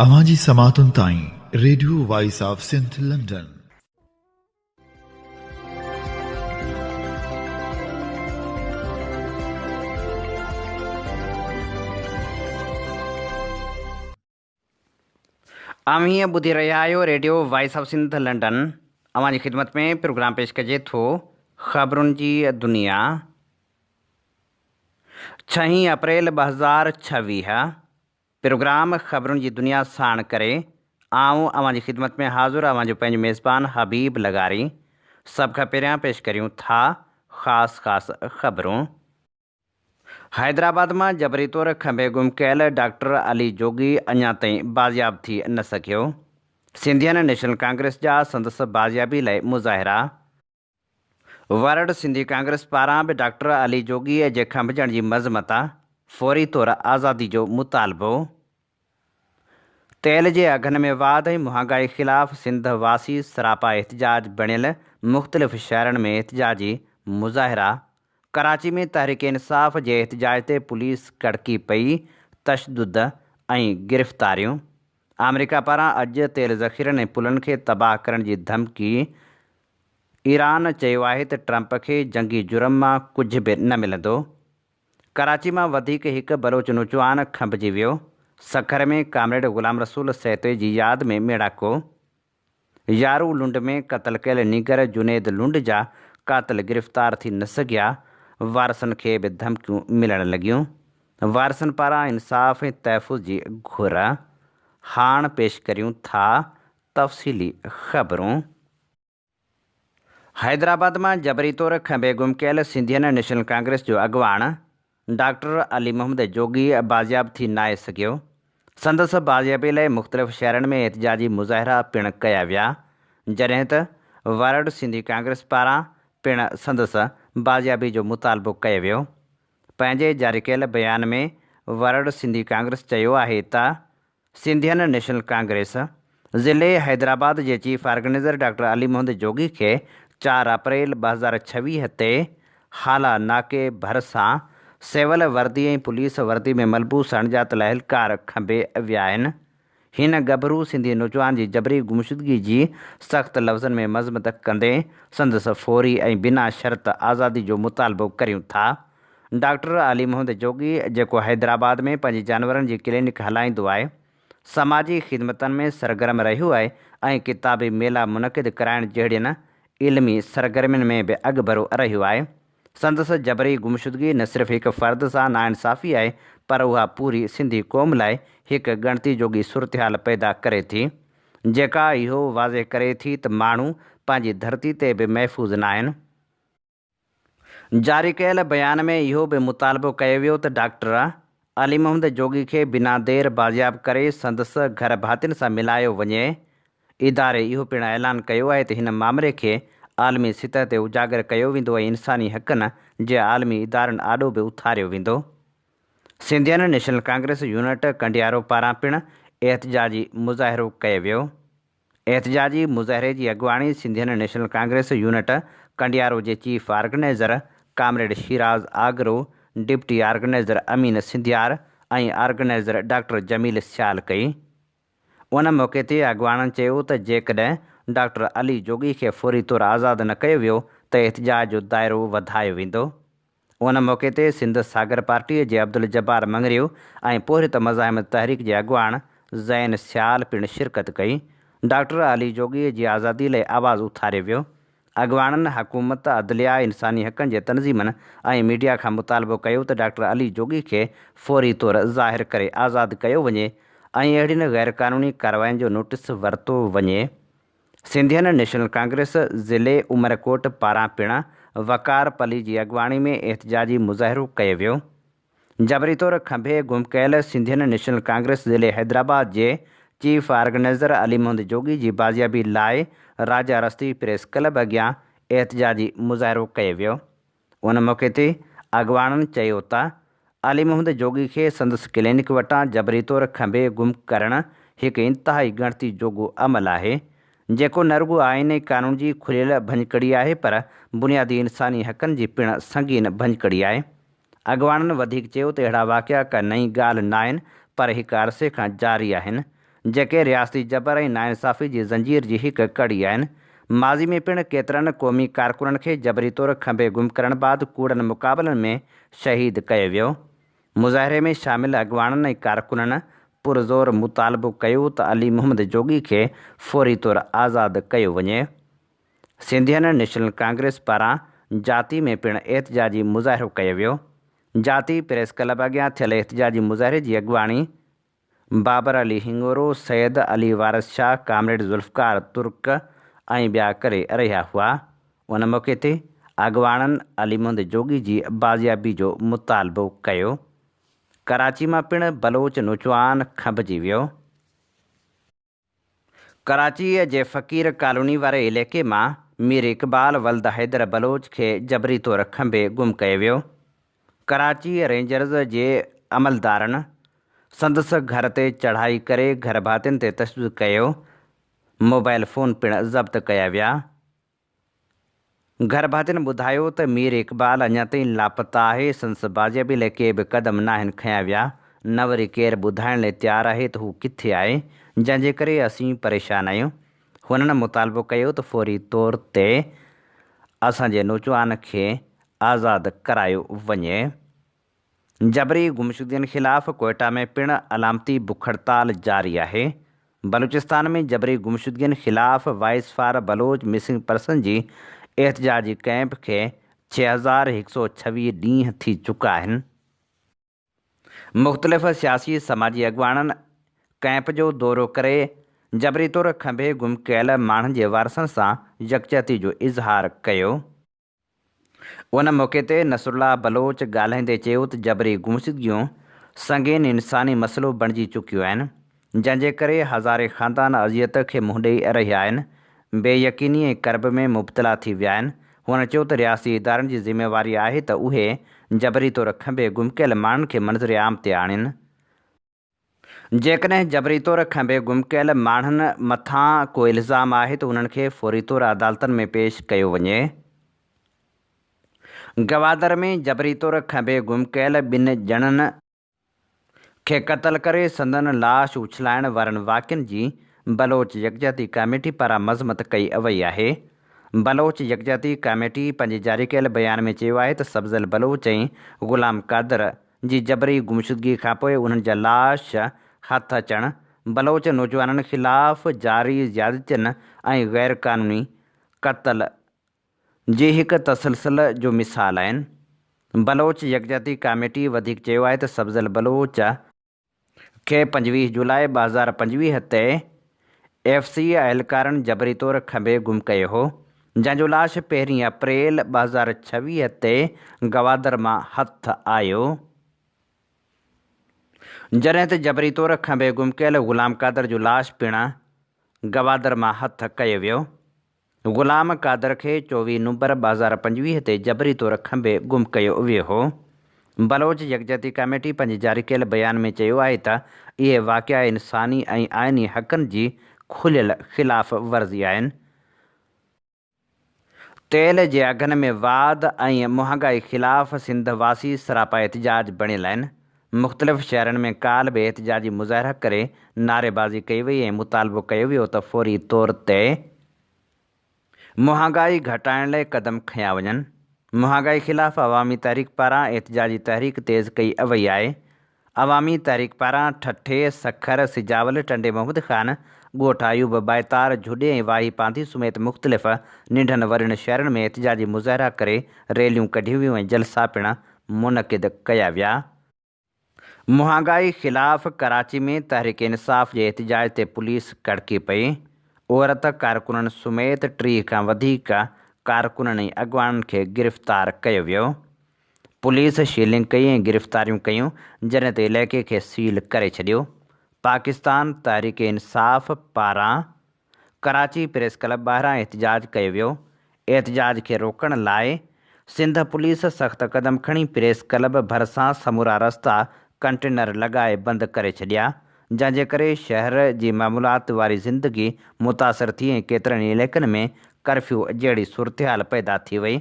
अवां जी समातुनि ताईं radio voice of Sindh London. हीअं ॿुधी रहिया आहियो radio voice of Sindh London. अवां जी ख़िदमत में प्रोग्राम पेश कजे थो ख़बरुनि जी दुनिया। 6 अप्रैल 2026 प्रोग्राम ख़बरुनि जी दुनिया साण करे आऊं अवां जी ख़िदमत में हाज़ुर अवां जो पंहिंजो मेज़बान हबीब लगारी। सभ खां पहिरियां पेश करियूं था ख़ासि ख़बरूं। हैदराबाद में जबरी तौर खंभे गुम कयल डॉक्टर अली जोगी अञा ताईं बाज़ियाब थी न सघियो। सिंधियन नेशनल कांग्रेस जा संदसि बाज़ियाबी लाइ मुज़ाहिरा। वरड सिंधी कांग्रेस पारां बि डॉक्टर अली जोगीअ जे खंभजण जी मज़मत, फौरी तौर आज़ादी जो मुतालबो। तेल जे अघनि में वाध ऐं महांगाई ख़िलाफ़ सिंध वासी सरापा एहतजाज बणियल मुख़्तलिफ़ शहरनि में एहतजाजी मुज़ाहिरा। कराची में तहरीक इंसाफ़ जे एहतजाज ते पुलिस कड़की पई, तशदुद ऐं गिरफ़्तारियूं। अमेरिका पारां अॼु तेल ज़ख़ीरनि ऐं पुलनि खे तबाह करण जी धमकी। ईरान चयो आहे त ट्रंप खे जंगी जुर्म मां कुझु बि न मिलंदो। कराची मां वधीक हिकु बलोच नौजवान खंभिजी वियो। सखर में कामरेड ग़ुलाम रसूल सैते जी यादि में मेड़ाको। यारू लुंड में क़तल कयल नीगर जुनेद लुंड जा क़ातिल गिरफ़्तार थी न सघिया। वारसनि खे बि धमकियूं मिलण लॻियूं। वारसनि पारां इंसाफ़ ऐं तहफ़ुज़ जी घुर। हाणे पेश करियूं था तफ़सीली ख़बरूं। हैदराबाद में जबरी तौर खंभे गुम कयल सिंधियन नेशनल कांग्रेस जो अॻवान डॉक्टर अली मोहम्मद जोगी बाज़ियाब थी न सघियो। संदसि बाज़ियाबी लाइ मुख़्तलिफ़ शहरनि में एहतजाजी मुज़ाहिरा पिणु कया विया, जॾहिं त वरड सिंधी कांग्रेस पारां पिणु संदसि बाज़ियाबी जो मुतालबो कयो वियो। पंहिंजे जारी कयल बयान में वरड सिंधी कांग्रेस चयो आहे त सिंधियन नेशनल कांग्रेस ज़िले हैदराबाद जे chief organizer doctor Ali Mohammad Jogi खे 4 अप्रैल 2026 ते हाला नाके भरिसां सिविल वर्दी ऐं पुलिस वर्दी में मलबूस अणॼातल अहलकार खंभे विया आहिनि। हिन गभरू सिंधी नौजवान जी जबरी गुमशुदगी जी सख़्त लफ़्ज़नि में मज़मत कंदे संदसि फौरी ऐं बिना शर्त आज़ादी जो मुतालबो करियूं था। डॉक्टर अली मोहम्मद जोगी जेको हैदराबाद में पंहिंजी जानवरनि जी क्लिनिक हलाईंदो आहे, समाजी ख़िदमतनि में सरगर्म रहियो आहे ऐं किताबी मेला मुनक़िद कराइण जहिड़ियुनि इल्मी सरगर्मियुनि में बि अॻभरो रहियो आहे। संदसि जबरी गुमशुदगी न सिर्फ़ु हिकु फ़र्द सां नाइंसाफ़ी आहे, पर उहा पूरी सिंधी क़ौम लाइ हिकु ॻणती जोगी सूरतहाल पैदा करे थी, जेका इहो वाज़े करे थी त माण्हू पंहिंजी धरती ते बि महफ़ूज़ न आहिनि। जारी कयल बयान में इहो बि मुतालबो कयो वियो त डॉक्टर अली मोहम्मद जोगी खे बिना देर बाज़ियाब करे संदसि घर भातियुनि सां मिलायो वञे। इदारे इहो पिणु ऐलान कयो आहे त हिन मामले खे आलमी सतह ते उजागर कयो वेंदो ऐं इंसानी हक़नि जे आलमी इदारनि आॾो बि उथारियो वेंदो। सिंधियन नेशनल कांग्रेस यूनिट कंडियारो पारां पिणु एहतजाजी मुज़ाहिरो कयो वियो। एहतजाजी मुज़ाहिरे जी अॻुवाणी सिंधियन नेशनल कांग्रेस यूनिट कंडियारो जे chief organizer comrade Shiraz Agro, deputy organizer Amin Sindhiyar ऐं ऑर्गेनाइज़र डॉक्टर जमील सियाल कई। उन मौक़े ते अॻुवाणनि चयो त जेकॾहिं डॉक्टर अली जोगी खे फौरी तौरु आज़ादु न कयो वियो त एहतजाज जो दाइरो वधायो वेंदो। उन मौक़े ते सिंध सागर पार्टीअ जे अब्दुल जब्बार मंगरियो ऐं पोहित मज़ाहिमत तहरीक जे अॻुवाण ज़ैन सियाल पिणु शिरकत कई। डॉक्टर अली जोगीअ जी आज़ादी लाइ आवाज़ु उथारियो वियो। अॻुवाणनि हुकूमत, अदलिया, इंसानी हक़नि जे तनज़ीमनि ऐं मीडिया खां मुतालबो कयो त डॉक्टर अली जोगी खे फौरी तौरु ज़ाहिर करे आज़ादु कयो वञे ऐं अहिड़ियुनि ग़ैर क़ानूनी कार्रवाइयुनि जो नोटिस वरितो वञे। सिंधियन नेशनल कांग्रेस ज़िले उमरकोट पारां पिणु वकार पली जी अॻुवाणी में एहतजाजी मुज़ाहिरो कयो वियो। जबरी तौर खंभे गुम कयल सिंधियन नेशनल कांग्रेस ज़िले हैदराबाद जे चीफ ऑर्गेनाइज़र अली मोहम्मद जोगी जी बाज़ियाबी लाइ राजा रस्ती प्रेस क्लब अॻियां एहतजाजी मुज़ाहिरो कयो वियो। उन मौक़े ते अॻुवाणनि चयो त अली मोहम्मद जोगी खे संदसि क्लिनिक वटां जबरी तौर खंभे गुम करणु हिकु इंतिहाई ॻणती जोॻो अमल आहे, जेको न रुॻो आइन ऐं क़ानून जी खुलियल भञकड़ी आहे, पर बुनियादी इंसानी हक़नि जी पिणु संगीन भञकड़ी आहे। अॻुवाणनि वधीक चयो त अहिड़ा वाक़िया का नई ॻाल्हि न आहिनि, पर हिकु अरसे खां जारी आहिनि, जेके रियासती जबर ऐं नाइंसाफ़ी जी ज़ंजीर जी हिकु कड़ी आहिनि। माज़ी में पिणु केतिरनि क़ौमी कारकुननि खे जबरी तौरु खंभे गुम करण बादि कूड़नि मुक़ाबलनि में शहीद कयो वियो। मुज़ाहिरे में शामिल अॻवाननि ऐं कारकुननि पुरज़ोर मुतालबो कयो त अली मोहम्मद जोगी खे फ़ौरी तौरु आज़ादु कयो वञे। सिंधियन नेशनल कांग्रेस पारां जाती में पिणु एहतजाजी मुज़ाहिरो कयो वियो। जाती प्रेस क्लब अॻियां थियल एहतजाजी मुज़ाहिरे जी अॻवानी बाबर अली हिंगोरो, सैयद अली वारिस शाह, कामरेड ज़ुल्फ़कार तुर्क ऐं ॿिया करे रहिया हुआ। उन मौक़े ते अॻवाननि अली मोहम्मद जोगी जी बाज़ियाबी जो मुतालबो कयो। कराची मां पिणु बलोच नौजवान खंभिजी वियो। कराचीअ जे फ़क़ीर कॉलोनी वारे इलाइक़े मां मीर इक़बाल वल्द हैदर बलोच खे जबरी तौरु खंभे गुम कयो वियो। कराची रेंजर्स जे अमलदारनि संदसि घर ते चढ़ाई करे घर भातियुनि ते तशदुद कयो। मोबाइल फ़ोन पिणु ज़ब्त कया विया। घर भातियुनि ॿुधायो त मीर इक़बाल अञा ताईं लापता आहे। संदसि बाज़ियाबी लाइ के बि क़दम नाहिनि खयां विया। न वरी केरु ॿुधाइण लाइ तयारु आहे त हू किथे आहे, जंहिंजे करे असीं परेशान आहियूं। हुननि मुतालबो कयो त फ़ौरी तौर ते असांजे नौजवान खे आज़ादु करायो वञे। जबरी गुमशुदगियुनि ख़िलाफ़ कोयटा में पिणु अलामती बुख हड़ताल जारी आहे। बलूचिस्तान में जबरी गुमशुदगियुनि ख़िलाफ़ voice for Baloch missing person जी एहतजाजी कैंप खे 6126 ॾींहं थी चुका आहिनि। मुख़्तलिफ़ सियासी समाजी अॻवाननि कैंप जो दौरो करे जबरी तौरु खंभे गुम कयल माण्हुनि जे वारसनि सां यकजहती जो इज़हार कयो। उन मौक़े ते नसरुल्लाह बलोच ॻाल्हाईंदे चयो त जबरी गुमशुदगियूं संगीन इंसानी मसइलो बणिजी चुकियूं आहिनि, जंहिंजे करे हज़ारे ख़ानदान अज़ियत खे मुंहुं ॾेई रहिया आहिनि, बेयकीनी ऐं कर्ब में मुब्तला थी विया आहिनि। हुन चयो त रियासी इदारनि जी ज़िमेवारी आहे त उहे जबरी तौरु खंभे गुम कयल माण्हुनि खे मंज़र आम ते आणनि। जेकॾहिं जबरी तौरु खंभे गुम कयल माण्हुनि मथां को इल्ज़ाम आहे त उन्हनि खे फ़ौरी तौरु अदालतनि में पेश कयो वञे। गवादर में जबरी तौरु खंभे गुम कयल 2 ॼणनि खे क़त्ल करे संदन लाश उछलाइण वारनि वाक़िअनि जी बलोच यकजहती कमेटी पारां मज़मत कई वई आहे। बलोच यकजहती कमेटी पंहिंजे जारी कयल बयान में चयो आहे त सब्ज़ल बलोच ऐं ग़ुलाम कादर जी जबरी गुमशुदगी खां पोइ उन्हनि जा लाश हथ अचणु बलोच नौजवाननि ख़िलाफ़ जारी ज़्यादतियुनि ऐं ग़ैर क़ानूनी क़त्ल जी हिकु तसलसल जो मिसाल आहिनि। बलोच यकजहती कमेटी वधीक चयो आहे त सब्ज़ल बलोच खे 25 जुलाई 2025 ते FC अहलकारनि जबरी तौरु खंभे गुम कयो हो, जंहिंजो लाश 1 अप्रैल 2026 ते गवादर मां हथ आयो। जॾहिं त जबरी तौरु खंभे गुम कयल ग़ुलाम कादर जो लाश पिणु गवादर मां हथ कयो वियो। ग़ुलाम कादर खे 24 नवंबर 2025 ते जबरी तौरु खंभे गुम कयो वियो हो। बलोच यकजहती कमेटी पंहिंजे जारी कयल बयान में चयो आहे त इहे वाक़िआ इंसानी ऐं आइनी हक़नि जी खुलियल ख़िलाफ़ वर्ज़ी आहिनि। तेल जे अघनि में वाध ऐं महांगाई ख़िलाफ़ सिंध वासी सरापा एहतजाज बणियल आहिनि। मुख़्तलिफ़ शहरनि में काल्ह बि एहतजाजी मुज़ाहिरा करे नारेबाज़ी कई वई ऐं मुतालबो कयो वियो त फ़ौरी तौर ते महांगाई घटाइण लाइ क़दम खयां वञनि। महांगाई ख़िलाफ़ अवामी तहरीक पारां एहतजाजी तहरीक तेज़ कई वई आहे। अवामी तहरीक पारां ठठे, सखर, सिजावल, टंडे मोहम्मद ख़ान, ॻोठ अयूब, बायतार, झुॾे ऐं वाही पांधी समेत मुख़्तलिफ़ नंढनि वॾनि शहरनि में एहतजाजी मुज़ाहिरा करे रैलियूं कढियूं वियूं ऐं जलसा पिणु मुनक़िद कया विया। महांगाई ख़िलाफ़ कराची में तहरीक इंसाफ़ जे एहतजाज ते पुलिस कड़की पई। औरत कारकुननि समेत 3 खां वधीक कारकुननि ऐं अॻवाननि खे गिरफ़्तार कयो वियो। पुलिस शीलिंग कई ऐं गिरफ़्तारियूं कयूं, जॾहिं त इलाइक़े खे सील करे छॾियो। पाकिस्तान तहरीक इंसाफ़ पारां कराची प्रेस क्लब ॿाहिरां एहतजाज कयो वियो। एहतजाज खे रोकण लाइ सिंध पुलिस सख़्त क़दम खणी प्रेस क्लब भरिसां समूरा रस्ता कंटेनर लॻाए बंदि करे छॾिया, जंहिंजे करे शहर जी मामूलात वारी ज़िंदगी मुतासिर थी ऐं केतिरनि इलाइक़नि में कर्फ्यू जहिड़ी सूरतहाल पैदा थी वई।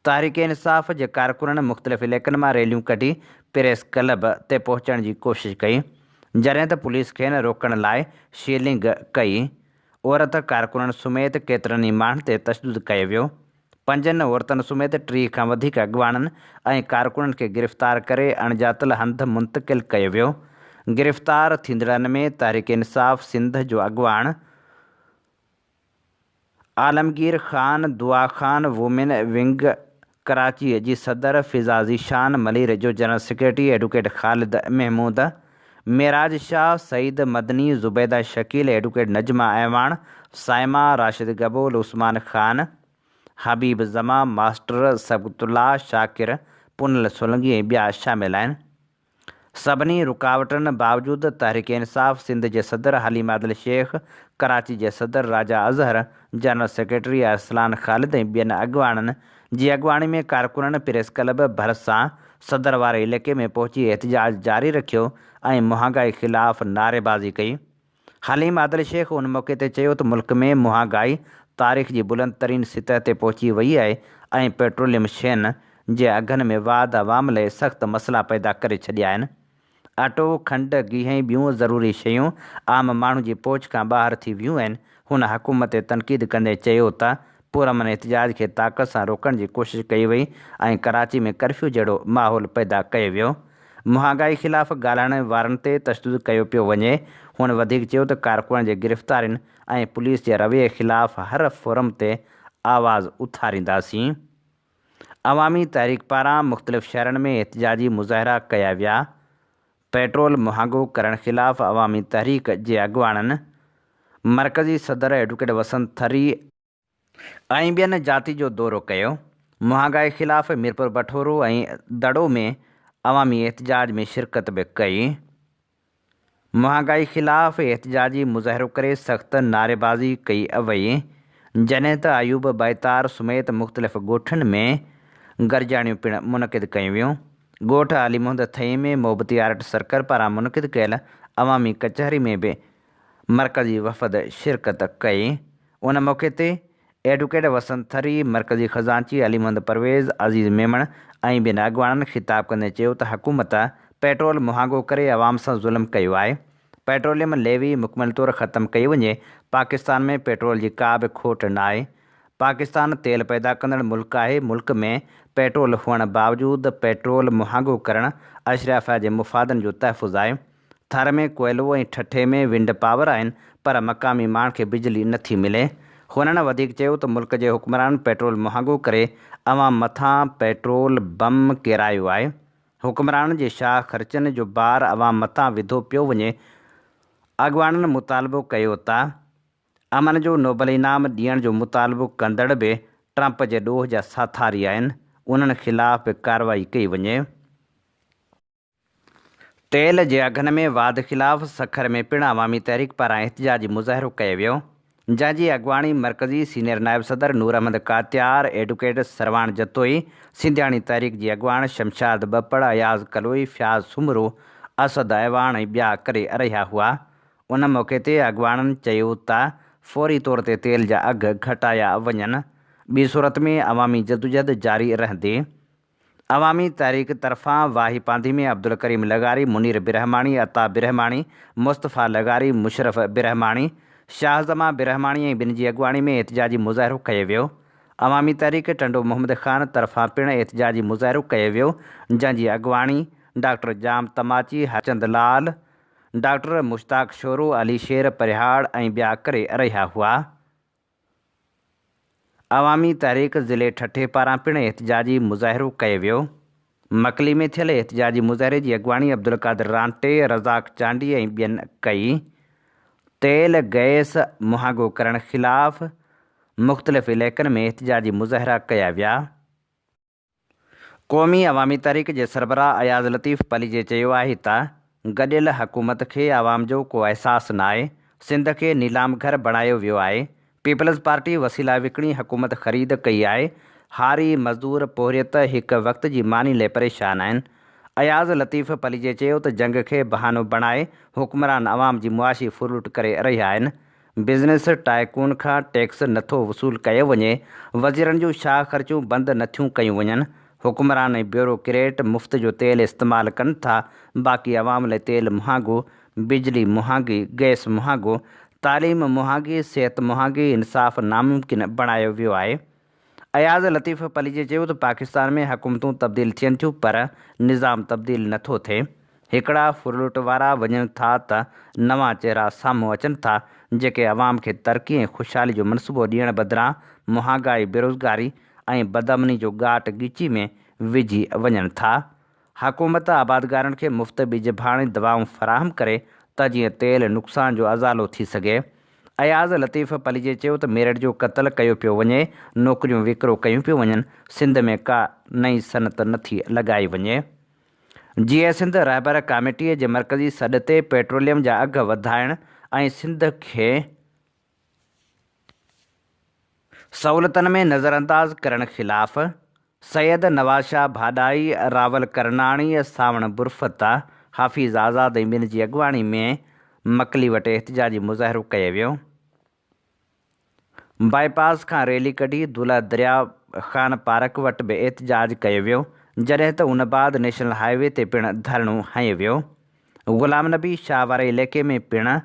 तहरीक इंसाफ़ जे कारकुननि मुख़्तलिफ़ इलाइक़नि मां रैलियूं कढी प्रेस क्लब ते पहुचण जी कोशिशि कई। जॾहिं त पुलिस खेनि रोकण लाइ शीलिंग कई। औरत कारकुननि समेत केतिरनि ई माण्हुनि ते तशदुद कयो वियो। 5 औरतुनि समेत 3 खां वधीक अॻवाननि ऐं कारकुननि खे गिरफ़्तार करे अणॼातल हंधि मुंतक़िल कयो वियो। गिरफ़्तार थींदड़नि में तहरीक इंसाफ़ सिंध जो अॻवान आलमगीर ख़ान, दुआ ख़ान वुमेन विंग कराची जी सदर फ़िज़ा ज़ीशान, मलीर जो जनरल सेक्रेटरी एडवोकेट ख़ालिद महमूद, मेराज शाह, सईद मदनी, ज़ुबैदा शकील, एडवोकेट नजमा ऐवान, साइमा, राशिद गबोल, उस्मान ख़ान, हबीब ज़मा, मास्टर सबतुल्ला, शाकिर, पुनल सोलंगी ऐं ॿिया शामिल आहिनि। सभिनी रुकावटनि बावजूदि तहरीक इंसाफ़ सिंध जे सदर हलीम आदिल शेख, कराची जे सदर राजा अज़हर, जनरल सेक्रेटरी अरसलान ख़ालिद ऐं ॿियनि अॻवाननि जी अॻवानी में कारकुननि प्रेस क्लब भरिसां सदर वारे इलाइक़े में पहुची एहतजाज जारी रखियो ऐं महांगाई ख़िलाफ़ नारेबाज़ी कई। हलीम आदिल शेख उन मौक़े ते चयो त मुल्क में महांगाई तारीख़ जी बुलंद तरीन सतह ते पहुची वई आहे ऐं पेट्रोलियम शयुनि जे अघनि में वाध अवाम लाइ सख़्तु मसइला पैदा करे छॾिया आहिनि। अटो, खंडु, गिह ऐं ॿियूं ज़रूरी शयूं आम माण्हू जी पहुच खां ॿाहिरि थी वियूं आहिनि। हुन हुकूमत ते तनक़ीद कंदे चयो त पुरअमन एहतजाज खे ताक़त सां रोकण जी कोशिशि कई वई ऐं कराची में कर्फ्यू जहिड़ो माहौल पैदा कयो वियो। महांगाई ख़िलाफ़ ॻाल्हाइण वारनि ते तशदुद कयो पियो वञे। हुन वधीक चयो त कारकुननि जे गिरफ़्तारियुनि ऐं पुलिस जे रवैये ख़िलाफ़ हर फोरम ते आवाज़ उथारींदासीं। अवामी तहरीक पारां मुख़्तलिफ़ शहरनि में एहतजाजी मुज़ाहिरा कया विया। पेट्रोल महांगो करण ख़िलाफ़ अवामी तहरीक जे अॻवाननि मरकज़ी सदर एडवोकेट वसंत थरी ऐं ॿियनि जाति जो दौरो कयो। महांगाई ख़िलाफ़ मीरपुर बठोरो ऐं दड़ो में अवामी एहतजाज में शिरकत बि कई। महांगाई ख़िलाफ़ एहतजाजी मुज़ाहिरो करे सख़्तु नारेबाज़ी कई वई, जॾहिं त अयूब बैतार समेत मुख़्तलिफ़ ॻोठनि में गरजाणियूं पिणु मुनक़िद कयूं वियूं। ॻोठ अली मोहम्मद थई में मोहबती आर्ट सर्कल पारां मुनक़िद कयल अवामी कचहरी में बि मरकज़ी वफ़द शिरकत कई। उन मौक़े ते एडवोकेट वसंत थरी, मरकज़ी ख़ज़ांची अली मोहम्मद परवेज़, अज़ीज़ मेमण ऐं ॿियनि अॻवाननि ख़िताब कंदे चयो त हुकूमत पेट्रोल महांगो करे अवाम सां ज़ुल्म कयो आहे। पेट्रोलियम लेवी मुकमल तौरु ख़तमु कई वञे। पाकिस्तान में पेट्रोल जी का बि खोट न आहे। पाकिस्तान तेल पैदा कंदड़ मुल्क आहे। मुल्क में पेट्रोल हुअण बावजूदि पेट्रोल महांगो करणु अशराफ़िया जे मुफ़ादनि जो तहफ़ुज़ आहे। थर में कोयलो ऐं ठठे में विंड पावर आहिनि, पर मक़ामी माण्हुनि खे बिजली नथी मिले। हुननि वधीक चयो त मुल्क जे हुक्मरान पेट्रोल महांगो करे अवाम मथां पेट्रोल बम किरायो आहे। हुक्मराननि जे शाह ख़र्चनि जो बार अवाम मथां विधो पियो वञे। अॻवाननि मुतालबो कयो त अमन जो नोबल इनाम ॾियण जो मुतालबो कंदड़ बि ट्रंप जे ॾोह जा साथारी आहिनि। उन्हनि ख़िलाफ़ बि कार्रवाई कई वञे। तेल जे अघनि में वाध ख़िलाफ़ सखर में पिणु अवामी तहरीक पारां एहतजाजी मुज़ाहिरो कयो वियो, जंहिंजी अॻवानी मरकज़ी सीनियर नायब सदर नूर अहमद कात्यार, एडवोकेट सरवाण जतोई, सिंधियाणी तहरीक जी अॻवान शमशाद बपड़, अयाज़ कलोई, फ्याज़ सुमरो, असद ऐवान ऐं ॿिया करे रहिया हुआ। उन मौक़े ते अॻवाननि चयो त फ़ौरी तौर ते तेल जा अघ घटाया वञनि, ॿी सूरत में अवामी जदोजहद जारी रहंदी। अवामी तहरीक तरफ़ां वाही पांधी में अब्दुल करीम लगारी, मुनीर बिरहमाणी, अता बिरहमाणी, मुस्तफ़ा लगारी, मुशरफ बिरहमाणी, शाहज़मा बिरहमाणी ऐं ॿिनि जी अॻवानी में एहतजाजी मुज़ाहिरो कयो वियो। अवामी तहरीक टंडो मोहम्मद ख़ान तरफ़ां पिणु एहतजाजी मुज़ाहिरो कयो वियो, जंहिंजी अॻवानी डॉक्टर जाम तमाची, हरचंद लाल, डॉक्टर मुश्ताक शोरो, अली शेर परिहाड़ ऐं ॿिया करे रहिया हुआ। अवामी तहरीक ज़िले ठठे पारां पिणु एहतजाजी मुज़ाहिरो कयो वियो। मकली में थियल एहतजाजी मुज़ाहिरे जी अॻवानी अब्दुल कादिर रांटे, रज़ाक चांडी ऐं ॿियनि कई। तेल गैस महांगो करण ख़िलाफ़ मुख़्तलिफ़ इलाइक़नि में एहतजाजी मुज़ाहिरा कया विया। क़ौमी अवामी तहरीक जे सरबराह अयाज़ लतीफ़ पलीजे चयो आहे त गॾियल हुकूमत खे आवाम जो को अहसासु न आहे। सिंध खे नीलाम घर बणायो वियो आहे। पीपल्स पार्टी वसीला विकिणी हुकूमत ख़रीद कई आहे। हारी मज़दूर पोहरियत हिकु वक़्त जी मानी लाइ परेशान आहिनि। अयाज़ लतीफ़ पलीजे चयो त जंग खे बहानो बणाए हुक्मरान अवाम जी मुआशी फुरूट करे रहिया आहिनि। बिज़नेस टाइकून खां टैक्स नथो वसूल कयो वञे। वज़ीरनि जूं शाह ख़र्चूं बंदि नथियूं कयूं वञनि। हुक्मरान ऐं ब्यूरोक्रेट मुफ़्त जो तेल इस्तेमालु कनि था, बाक़ी अवाम लाइ तेल महांगो बिजली मुहांगी, गैस मुहांगो, तालीम मुहांगी, सिहत मुहांगी, इंसाफ़ नामुमकिन बणायो वियो आहे। अयाज़ लतीफ़ पलीजे चयो त पाकिस्तान में हुकूमतूं तब्दील थियनि थियूं पर निज़ाम तब्दील नथो थिए। हिकिड़ा फुरलुट वारा वञनि था त नवां चहिरा साम्हूं अचनि था जेके अवाम खे तरक़ी ऐं ख़ुशहाली जो मनसूबो ॾियण बदिरां महांगाई, बेरोज़गारी ऐं बदअमनी जो ॻाट ॻीची में विझी वञनि था। हुकूमत आबादगारनि खे मुफ़्त बीज भाणे दवाऊं फ़राहम करे त जीअं तेल नुक़सान जो अज़ालो थी सघे। अयाज़ लतीफ़ पलीजे चयो त मेरठ जो क़त्ल कयो पियो वञे, नौकरियूं विकिरो कयूं पियूं वञनि, सिंध में का नई सनत नथी लॻाई वञे। जीअं सिंध रहबर कमेटीअ जे मरकज़ी सॾ ते पेट्रोलियम जा अघ वधाइण ऐं सिंध खे सहूलतनि में नज़रअंदाज़ करण ख़िलाफ़ सैयद नवाज़ शाह भाॾाई, रावल करनाणी, सावण बुरफ़ता, हाफ़िज़ आज़ाद ऐं ॿिनि जी अॻुवाणी में मकली वटि एहतिजाजी मुज़ाहिरो कयो वियो। बाईपास खां रैली कढी दुला दरिया ख़ान पार्क वटि बि एहतिजाज कयो वियो, जॾहिं त उन बाद नेशनल हाईवे ते पिणु धरणो हंयो वियो। ग़ुलाम नबी शाह वारे इलाइक़े में पिणु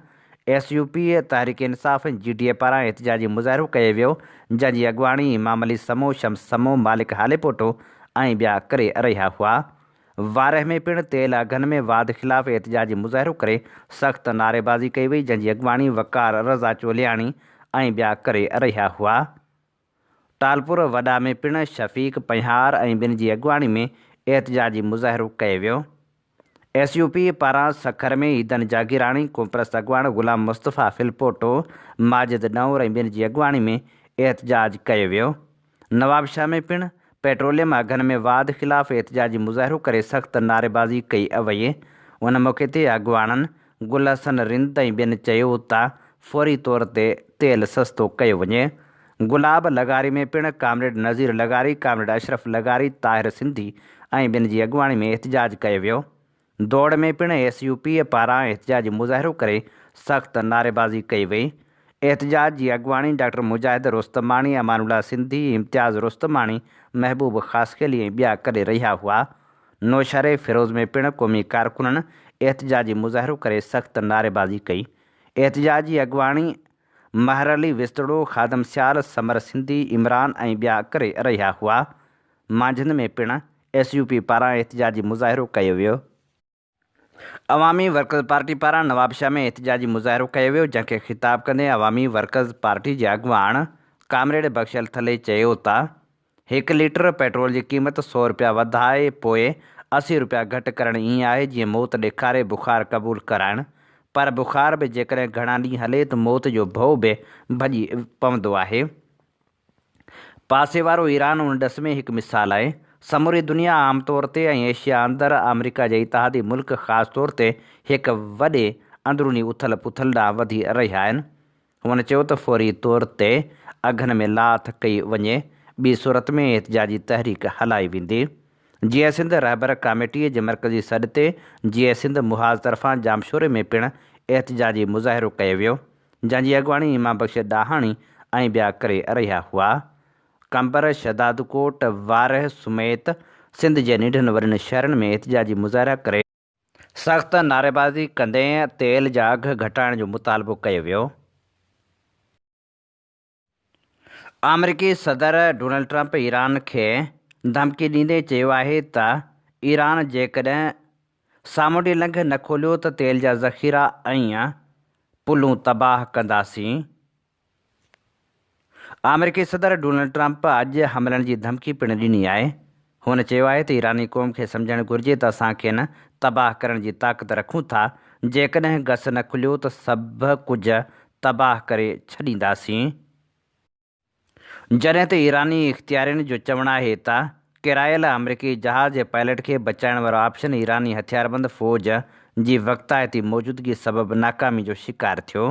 SUP तहरीक इंसाफ़ ऐं GDA पारां एहतिजाजी मुज़ाहिरो कयो वियो, जंहिंजी अॻुवाणी इमाम अली समो, शम्स समो, मालिक हालेपोटो ऐं ॿिया करे रहिया हुआ। वारह में पिणु तेल अघनि में वाध ख़िलाफ़ एहतिजाजी मुज़ाहिरो करे सख़्त नारेबाज़ी कई वई, जंहिंजी अॻुवाणी वकार रज़ा चोलियाणी ऐं ॿिया करे रहिया हुआ। टालपुर वॾा में पिणु शफ़ीक पहियार ऐं ॿिनि जी अॻुवाणी में एहतिजाजी मुज़ाहिरो कयो वियो। SUP पारां सखर में ईदन जागीराणी, कोमप्रस्त अॻुवाण ग़ुलाम मुस्तफ़ा फिलपोटो, माजिद नौर ऐं ॿिनि जी अॻुवाणी में एहतिजाज कयो वियो। नवाबशाह में पिणु पेट्रोलियम अघनि में वाध ख़िलाफ़ एहतिजाजी मुज़ाहिरो करे सख़्त नारेबाज़ी कई वई। उन मौक़े ते अॻुवाणनि गुल हसन रिंद ऐं ॿियनि चयो त फ़ौरी तौर ते तेल सस्तो कयो वञे। गुलाब लगारी में पिणु कामरेड नज़ीर लगारी, कामरेड अशरफ लगारी, ताहिर सिंधी ऐं ॿिनि जी अॻुवाणी में एहतिजाज कयो वियो। दौड़ में पिणु SUP पारां एहतिजाजी मुज़ाहिरो करे सख़्त नारेबाज़ी कई वई। एहतिजाज जी अॻुवाणी डॉक्टर मुजाहिद रुस्तमाणी, अमानुल्लाह सिंधी, इम्तियाज़ रुस्तमाणी, महबूब ख़ासखेली ऐं ॿिया करे रहिया हुआ। नौशहरे फ़िरोज़ में पिणु क़ौमी कारकुननि एहतिजाजी मुज़ाहिरो करे सख़्त नारेबाज़ी कई। एहतिजाज जी अॻुवाणी महर अली विस्तड़ो, ख़ादम सियाल, समर सिंधी, इमरान ऐं ॿिया करे रहिया हुआ। मांझंद में पिणु SUP पारां एहतिजाजी मुज़ाहिरो कयो वियो। अवामी वर्कर्स पार्टी पारां नवाबशाह में एहतिजाजी मुज़ाहिरो कयो वियो, जंहिंखे ख़िताब कंदे अवामी वर्कर्स पार्टी जे अॻुवाण कामरेड बख़्शल थले चयो त 1 लीटर पेट्रोल जी क़ीमत 100 रुपया वधाए पोइ 80 रुपया घटि करणु ईअं आहे जीअं मौत ॾेखारे बुख़ार क़बूल कराइणु, पर बुख़ार बि जेकॾहिं घणा ॾींहं हले त मौत जो भउ बि भॼी पवंदो आहे। पासे वारो ईरान उन ॾस में हिकु मिसाल आहे। समूरी दुनिया आम तौर ते ऐं एशिया अंदरि अमरीका जे इतिहादी मुल्क ख़ासि तौर ते हिकु वॾे अंदरूनी उथल पुथल ॾांहुं वधी रहिया आहिनि। हुन चयो त फ़ौरी तौर ते अघनि में लाथ कई वञे, ॿी सूरत में एहतिजाजी तहरीक हलाई वेंदी। जीअं सिंध रहबर कमेटीअ जे मरकज़ी सॾ ते जीअं सिंध मुहाज़ तरफ़ां जामशोरे में पिणु एहतिजाजी मुज़ाहिरो कयो वियो, जंहिंजी अॻुवाणी इमाम बख़्श ॾाहाणी ऐं ॿिया करे रहिया हुआ। कंबर, शदादकोट, वारह समेत सिंध जे नंढनि वॾनि शहरनि में एहतिजाजी मुज़ाहिरा करे सख़्त नारेबाज़ी कंदे तेल जा अघ घटाइण जो मुतालबो कयो वियो। अमरीकी सदर डोनाल्ड ट्रंप ईरान खे धमकी ॾींदे चयो आहे त ईरान जेकॾहिं सामूंडी लंघ न खोलियो त तेल जा ज़ख़ीरा ऐं पुलूं तबाह कंदासीं। अमरीकी सदर डोनाल्ड ट्रंप अॼु हमलनि जी धमकी पिणु ॾिनी आहे। हुन चयो आहे त ईरानी क़ौम खे सम्झणु घुरिजे त असां खेनि तबाह करण जी ताक़त रखूं था, जेकॾहिं गस न खुलियो त सभु कुझु तबाह करे छॾींदासीं। जॾहिं त ईरानी इख़्तियारियुनि जो चवणु आहे त किरायल अमरीकी जहाज़ जे पायलट खे बचाइण वारो ऑप्शन ईरानी हथियारबंद फ़ौज जी वक़्तायती मौजूदगी सबबि नाकामी जो शिकार थियो।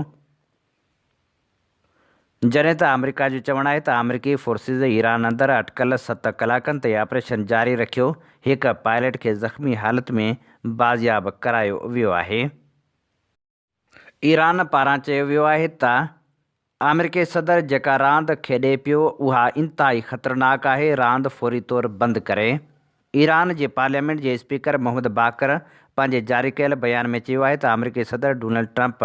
जॾहिं त अमरीका जो चवणु आहे त अमरीकी फोर्सिस ईरान अंदरि अटकल 7 कलाकनि ते ऑपरेशन जारी रखियो, हिकु पायलट खे ज़ख़्मी हालत में बाज़ियाब करायो वियो आहे। ईरान पारां चयो वियो आहे त अमरीकी सदर जेका रांदि खेॾे पियो उहा इंतिहाई ख़तरनाक आहे, रांदि फ़ौरी तौरु बंदि करे। ईरान जे पार्लियामेंट जे स्पीकर मोहम्मद बाकर पंहिंजे जारी कयल बयान में चयो आहे त अमेरिकी सदर डोनाल्ड ट्रंप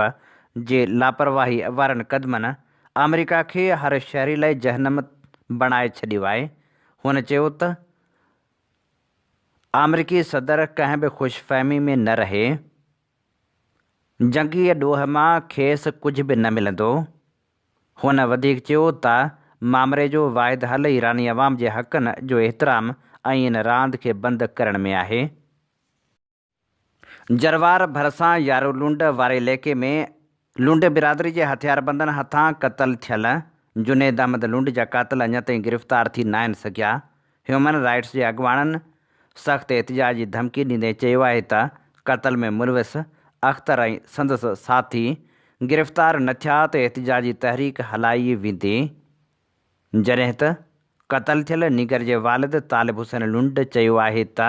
जे लापरवाही वारनि क़दमनि अमेरिका खे हर शहरी लाइ जहन्नम बणाए छॾियो आहे। हुन चयो त अमेरिकी सदर कंहिं बि ख़ुशफ़हमी में न रहे। जंगी ॾोह मां खेसि कुझु बि न मिलंदो। हुन वधीक चयो त मामले जो वाहिद हल ईरानी अवाम जे हक़नि जो एतिराम ऐं इन रांदि खे बंदि करण में आहे। जरवार भरिसां यारूलुंड वारे इलाइक़े में लुंड बिरादरी जे हथियारबंदनि हथां क़तल थियल जुनेद अहमद लुंड जा क़ातिल अञा ताईं गिरफ़्तार थी न आहिनि सघिया। ह्यूमन राइट्स जे अॻुवाणनि सख़्तु एहतिजाज जी धमकी ॾींदे चयो आहे त क़तल में मुलविस अख़्तर ऐं संदसि साथी गिरफ़्तार न थिया त एहतिजाजी तहरीक हलाई वेंदी। जॾहिं त क़तल थियल नीगर जे वालिद तालिब हुसैन लुंड चयो आहे त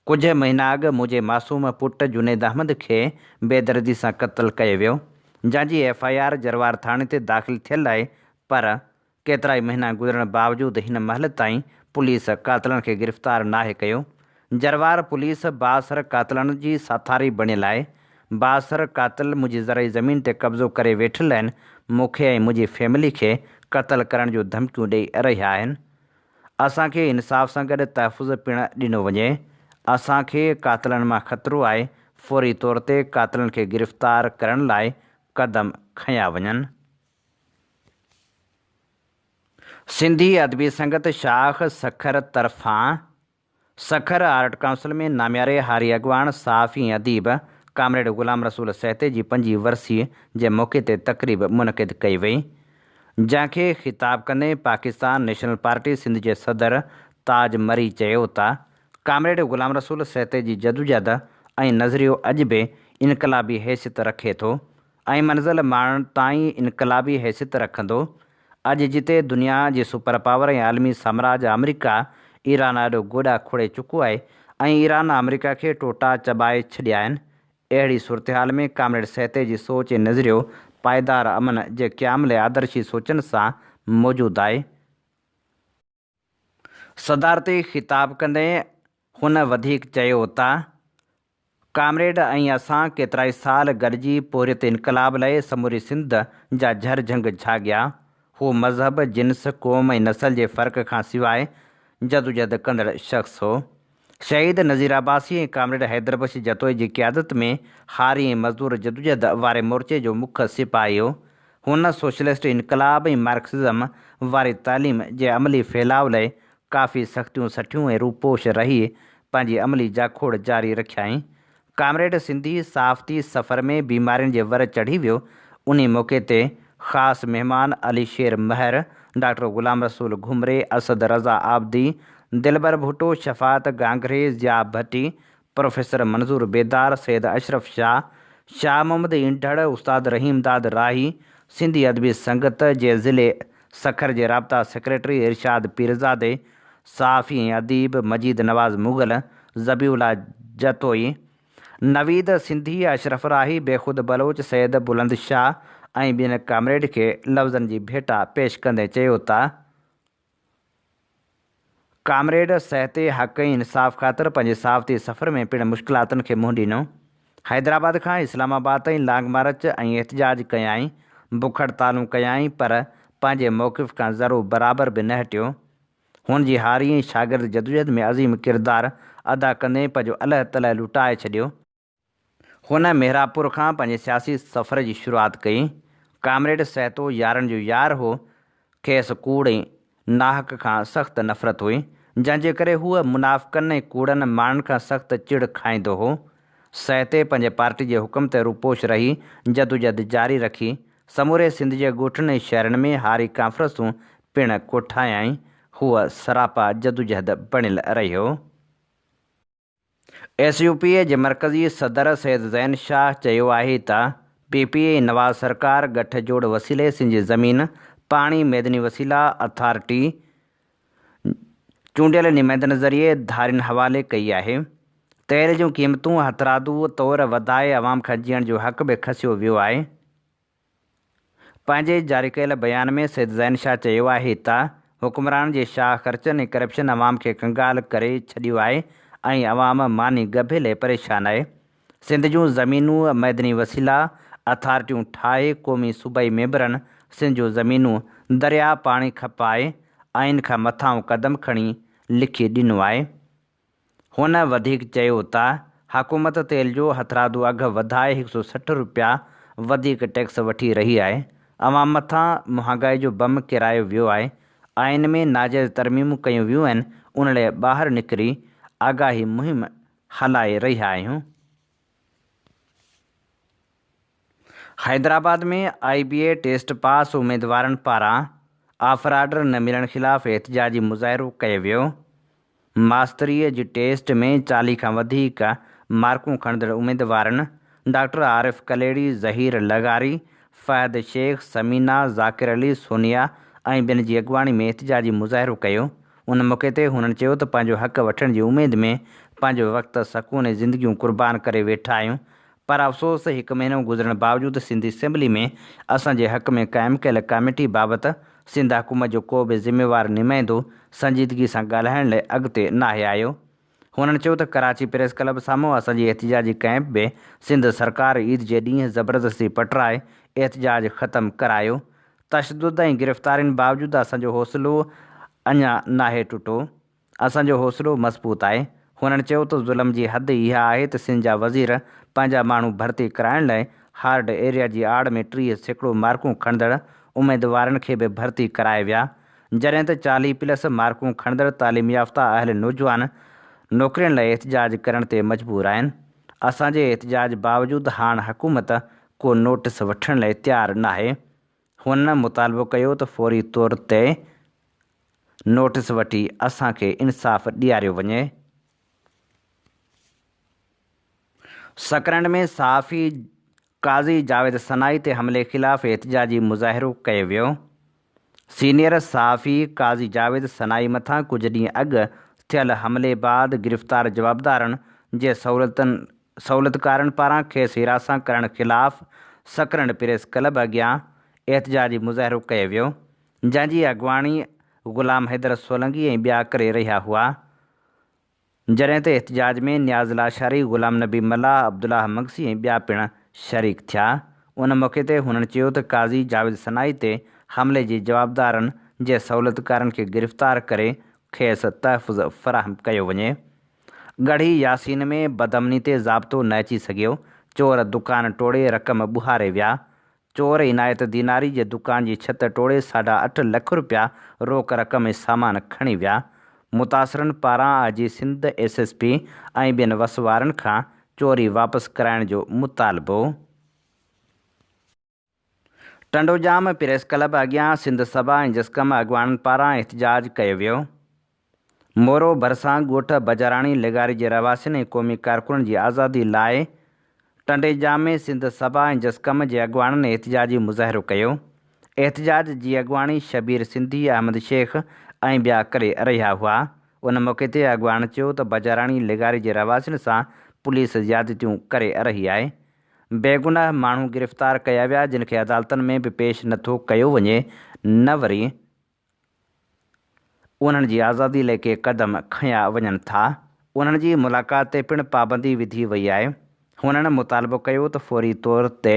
कुझु महीना अॻु मुंहिंजे मासूम पुटु जुनेद अहमद खे बेदर्दी सां क़तलु कयो वियो, जंहिंजी FIR जरवार थाणे ते दाख़िल थियल आहे, पर केतिरा ई महीना गुज़रण बावजूदि हिन महिल ताईं पुलिस क़ातिलनि खे गिरफ़्तार नाहे कयो। जरवार पुलिस बासर क़ातिलनि जी साथारी बणियल आहे। बासर क़ातिल मुंहिंजी ज़रई ज़मीन ते कब्ज़ो करे वेठल आहिनि। मूंखे ऐं मुंहिंजी फैमिली खे क़तलु करण जूं धमकियूं ॾेई रहिया आहिनि। असांखे इंसाफ़ सां गॾु तहफ़ुज़ पिणु ॾिनो वञे। असांखे क़ातिलनि मां ख़तरो आहे। फ़ौरी तौर ते क़ातिलनि खे गिरफ़्तार करण लाइ क़दम खंया वञनि। सिंधी अदबी संगत शाख सखर तरफ़ां सखर आर्ट काउंसिल में नामियारे हारी अॻुवाण सहाफ़ी अदीब कामरेड ग़ुलाम रसूल सहते जी 5वीं वरसी जे मौक़े ते तक़रीब मुनक़िद कई वई, जंहिंखे ख़िताब कंदे पाकिस्तान नेशनल पार्टी सिंध जे सदर ताज मरी चयो त कामरेड ग़ुलाम रसूल सहते जी जदोजहद ऐं नज़रियो अॼु बि इनक़लाबी हैसियत रखे थो ऐं मंज़िल माण्हुनि ताईं इनक़लाबी हैसियत रखंदो। अॼु जिते दुनिया जी सुपर पावर ऐं आलमी साम्राज अमेरिका ईरान ॾाढो गोॾा खोड़े चुको आहे ऐं ईरान अमेरिका खे टोटा चॿाए छॾिया आहिनि। अहिड़ी सूरत हाल में कामरेड सहते जी सोच ऐं नज़रियो पाइदार अमन जे क़याम लाइ आदर्शी सोचनि सां मौजूदु आहे। सदारती ख़िताब कंदे हुन वधीक चयो त कामरेड ऐं असां केतिरा ई साल गॾिजी पोरियत इनक़लाब लाइ समूरी सिंध जा झरझंग झाॻिया। हू मज़हब, जिन्स, क़ौम ऐं नसल जे फ़र्क़ खां सवाइ जदोजहद कंदड़ शख़्स हो। शहीद नज़ीर अब्बासी ऐं कामरेड हैदर बख्श जतोई जी क़यादत में हारी ऐं मज़दूर जदोजहद वारे मोर्चे जो मुख्य सिपाही हो। हुन सोशलिस्ट इनक़लाब ऐं मार्क्सिज़म वारी तालीम जे अमली फैलाव लाइ काफ़ी सख़्तियूं सठियूं ऐं रूपोश रही पंहिंजी अमली जाखोड़ जारी रखियाई। कामरेड सिंधी सहाफ़ती सफ़र में बीमारियुनि जे वर चढ़ी वियो। उन मौक़े ते ख़ासि महिमान अली शेर महर, डॉक्टर ग़ुलाम रसूल घुमरे, असद रज़ा आबदी, दिलबर भुट्टो, शफ़ात गांगरे, ज़िया भट्टी, प्रोफेसर मंज़ूर बेदार, सैयद अशरफ शाह, शाह मोहम्मद इंढड़, उस्ताद रहीमदाद राही, सिंधी अदबी संगत जे ज़िले सखर जे राब्ता सेक्रेटरी इरशाद पीरज़ादे, सहाफ़ी ऐं अदीब मजीद नवाज़ मुग़ल, ज़बीउल्ला जतोई, नवीद सिंधी, अशरफ राही, बेख़ुद बलोच, सैयद बुलंद शाह ऐं ॿियनि कामरेड खे लफ़्ज़नि जी भेटा पेश कंदे चयो त कामरेड सहते हक़ ऐं इंसाफ़ ख़ातिर पंहिंजे सहाफ़ती सफ़र में पिणु मुश्किलातुनि खे मुंहुं ॾिनो। हैदराबाद खां इस्लामाबाद ताईं लांग मार्च ऐं एहतिजाज कयाई, बुख हड़तालूं कयाई, पर पंहिंजे मौक़िफ़ खां ज़रो बराबरि बि न हटियो। हुन जी हारी ऐं शागिर्द जदोजहद में अज़ीम किरदारु अदा कंदे पंहिंजो अलाह तला लुटाए छॾियो। हुन मेहरापुर खां पंहिंजे सियासी सफ़र जी शुरूआति कई। कामरेड सहतो यारनि जो यार हो। खेसि कूड़ ऐं नाहक खां सख़्तु नफ़रत हुई, जंहिंजे करे हूअ मुनाफ़िक़नि ऐं कूड़नि माण्हुनि खां सख़्तु चिड़ खाईंदो हो। सहते पंहिंजे पार्टी जे हुकुम ते रूपोश रही जदोजहद जारी रखी। समूरे सिंध जे ॻोठनि ऐं शहरनि में हारी कॉन्फ्रेंसूं पिणु कोठायाई। हूअ सरापा जदोजहद बणियल रहियो। SUPA जे मरकज़ी सदर सैयद ज़ैन शाह चयो आहे त PPA नवाज़ सरकार गठजोड़ वसीले सिंध जी ज़मीन पाणी मैदनी वसीला अथॉरिटी चूंडियल नुमाइंदनि ज़रिए धारियुनि हवाले कई आहे। तेल जूं क़ीमतूं हथरादू तौरु वधाए अवाम खां जीअण जो हक़ बि खसियो वियो आहे। पंहिंजे जारी कयल बयान में सैयद ज़ैन शाह चयो आहे त हुकुमरान जे शाह ख़र्चनि ऐं करप्शन अवाम खे कंगाल करे छॾियो आहे ऐं अवाम मानी गभेले परेशान आहे। सिंध जूं ज़मीनूं मैदनी वसीला अथॉरिटियूं ठाहे क़ौमी सूबाई मेंबरनि सिंध जूं ज़मीनूं दरिया पाणी खपाए आइन खां मथां क़दम खणी लिखी ॾिनो आहे। हुन वधीक चयो त हुकूमत तेल जो हथरादू अघु वधाए 160 रुपया वधीक टैक्स वठी रही आहे। अवाम मथां महांगाई जो बम किरायो वियो आहे। आइन में नाजाइज़ तरमीमूं कयूं वियूं आहिनि। उन लाइ ॿाहिरि निकिरी आगाही मुहिम हलाए रहिया आहियूं। हैदराबाद में IBA टेस्ट पास उमेदवारनि पारां ऑफर आर्डर न मिलण ख़िलाफ़ एहतिजाजी मुज़ाहिरो कयो वियो। मास्तरीअ जी टेस्ट में 40 खां वधीक मार्कूं खणंदड़ उमेदवारनि डॉक्टर आरिफ कलेड़ी, ज़हीर लगारी, फ़हद शेख, समीना, ज़ाकिर अली, सोनिया ऐं ॿियनि जी अॻुवाणी में एहतिजाजी मुज़ाहिरो कयो। उन मौक़े ते हुननि चयो त पंहिंजो हक़ वठण जी उमेद में पंहिंजो वक़्तु सकून ऐं ज़िंदगियूं क़ुर्बान करे वेठा आहियूं। पर अफ़सोस 1 महीनो गुज़रण बावजूदि सिंधी असेंबली में असांजे हक़ में क़ाइमु कयल कमेटी बाबति सिंध हुकूमत जो को बि ज़िम्मेवार नुमाइंदो संजीदगी सां ॻाल्हाइण लाइ अॻिते नाहे आयो। हुननि चयो त कराची प्रेस क्लब साम्हूं असांजी एहतिजाजी कैंप में सिंध सरकार ईद जे ॾींहुं ज़बरदस्ती पटराए एहतिजाज ख़तमु करायो। तशदुद ऐं गिरफ़्तारियुनि बावजूदि असांजो हौसलो अञा नाहे टुटो। असांजो हौसलो मज़बूत आहे। हुननि चयो त ज़ुल्म जी हद इहा आहे त सिंध जा वज़ीर पंहिंजा माण्हू भर्ती कराइण लाइ हार्ड एरिया जी आड़ में 30% मार्कूं खणंदड़ उमेदवारनि खे बि भर्ती कराए विया, जॾहिं त 40+ मार्कूं खणंदड़ तालीम याफ़्ता अहल नौजवान नौकरियुनि लाइ एहतिजाज करण ते मजबूर आहिनि। असांजे एहतिजाज बावजूदि हाणे हुकूमत को नोटिस वठण लाइ तयारु नाहे। हुन मुतालबो कयो त फौरी तौर ते नोटिस वठी असांखे इंसाफ़ ॾियारियो वञे। सकरंड में सहाफ़ी काज़ी जावेद सनाई ते हमले ख़िलाफ़ एहतिजाजी मुज़ाहिरो कयो वियो। सीनियर सहाफ़ी काज़ी जावेद सनाई मथां कुझु ॾींहं अॻु थियल हमले बाद गिरफ़्तार जवाबदारनि जे सहूलियतकारनि पारां खेसि हिरासत करण ख़िलाफ़ सकरंड प्रेस क्लब अॻियां एहतिजाजी मुज़ाहिरो कयो वियो, जंहिंजी अॻुवाणी ग़ुलाम हैदर सोलंगी ऐं ॿिया करे रहिया हुआ। जॾहिं त एहतिजाज में नियाज़ लाशारी, ग़ुलाम नबी मल्ला, अब्दुल्लाह मगसी ऐं ॿिया पिणु शरीक थिया। उन मौक़े ते हुननि चयो त काज़ी जावेद सनाई ते हमले जी जवाबदारनि जे सहूलियतकारनि खे गिरफ़्तार करे खेसि तहफ़ुज़ फ़राहम कयो वञे। गढ़ी यासीन में बदअमनी ते ज़ाब्तो न अची सघियो। चोर दुकान टोड़े रक़म ॿुहारे विया। चोर इनायत दीनारी जे दुकान जी छिति टोड़े 8.5 लख रुपया रोक रक़म ऐं सामान खणी विया। मुतासिरनि पारां अॼु सिंध SSP ऐं ॿियनि वसवारनि खां चोरी वापसि कराइण जो मुतालबो। टंडोजाम प्रेस क्लब अॻियां सिंध सभा ऐं जस्कम अॻुवाणनि पारां एहतिजाज कयो वियो। मोरो भरिसां ॻोठ बजाराणी लेगारी जे रवासियुनि ऐं क़ौमी कारकुननि जी आज़ादी लाइ टंडेजाम में सिंध सभा ऐं जस्कम जे अॻुवाणनि एहतिजाजी मुज़ाहिरो कयो। एहतिजाज जी अॻुवाणी शबीर सिंधी, अहमद शेख ऐं ॿिया करे रहिया हुआ। उन मौक़े ते अॻुवाण चयो त बजाराणी लेगारी जे रवासियुनि सां पुलिस ज़्यादतियूं करे रही आहे। बेगुनाह माण्हू गिरफ़्तार कया विया, जिन खे अदालतनि में बि पेश नथो कयो वञे, न वरी उन्हनि जी आज़ादी लाइ के क़दम खयां वञनि था। उन्हनि जी मुलाक़ात ते पिणु पाबंदी विधी वई आहे। हुननि मुतालबो कयो त फौरी तौर ते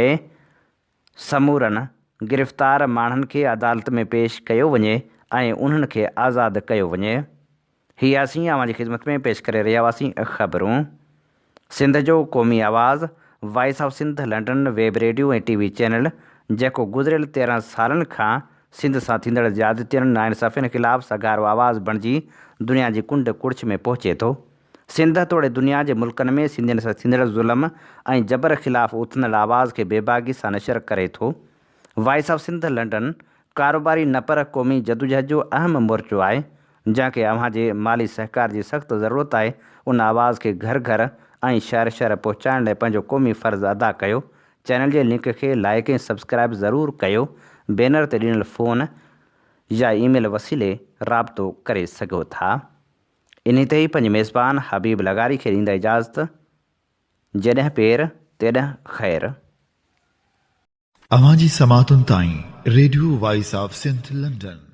समूरनि गिरफ़्तार माण्हुनि खे अदालत में पेश कयो वञे ऐं उन्हनि खे आज़ादु कयो वञे। हीअ असीं अव्हां जी ख़िदमत में पेश करे रहिया हुआसीं ख़बरूं। सिंध जो क़ौमी आवाज़ voice of Sindh London web radio ऐं TV चैनल, जेको गुज़िरियल 13 सालनि खां सिंध सां थींदड़ ज़्यादतियुनि, नाइंसाफ़ियुनि ख़िलाफ़ सगारो आवाज़ बणिजी दुनिया जी कुंड कुड़िछ में पहुचे थो। सिंध तोड़े दुनिया जे मुल्कनि में सिंधियुनि सां थींदड़ ज़ुल्म ऐं जबर ख़िलाफ़ उथंदड़ आवाज़ खे बेबागी सां नशर करे थो। वॉइस ऑफ सिंध लंडन कारोबारी न पर क़ौमी जदोजहद जो अहम मोर्चो आहे, जंहिंखे अव्हां जे माली सहकार जी सख़्तु ज़रूरत आहे। उन आवाज़ खे घर घर ऐं शहर शहर पहुचाइण लाइ पंहिंजो क़ौमी फ़र्ज़ु अदा कयो। चैनल जे लिंक खे लाइक ऐं सब्सक्राइब ज़रूरु कयो। बैनर ते ॾिनल फ़ोन या ईमेल वसीले राबितो करे सघो था। इन ते ई पंहिंजे मेज़बान हबीब लगारी खे ॾींदा इजाज़त। जॾहिं पेर तेॾहिं ख़ैर। अवां जी समातुनि ताईं radio voice of Sindh London.